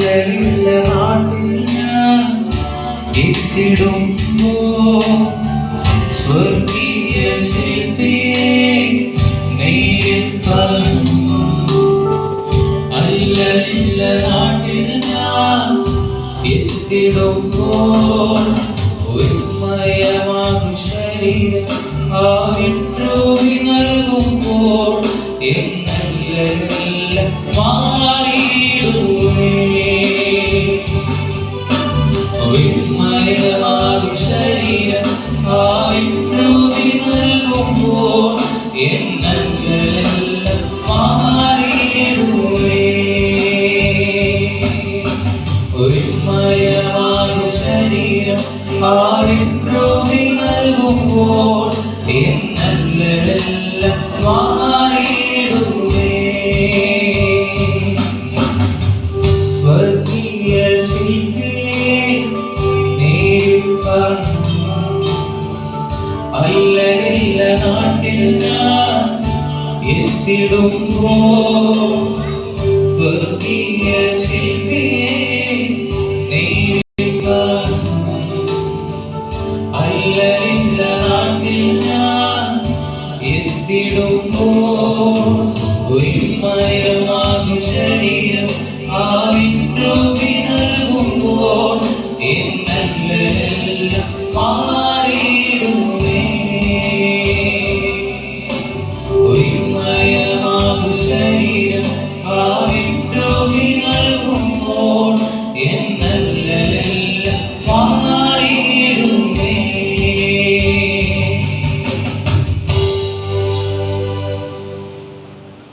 അല്ലലില്ല നാട്ടിൽ ഞാൻ എത്തിടുമ്പോൾ സ്വർഗീയ ശില്പിയെ നേരിൽ കാണുന്നു. അല്ലലില്ല നാട്ടിൽ ഞാൻ എത്തിടുമ്പോൾ ഒരുമയമാകും ശരീരം ആവിട്ടുവി നൽകുമ്പോൾ എന്നെല്ലാം മാറിയിടുവേ. ഒരുമയമാകും ശരീരം ആവിട്ടുവി നൽകുമ്പോൾ എന്നെല്ലാം മാറിയിടുവേ. ഒരുമയമാകും ശരീരം ആവിട്ടുവി നൽകുമ്പോൾ എന്നെല്ലാം മാറിയിടുവേ. സ്വർഗീയ ശില്പിയെ നേരിൽ കാണുന്നു. അല്ലലില്ല നാട്ടിൽ ഞാൻ എത്തിടുമ്പോൾ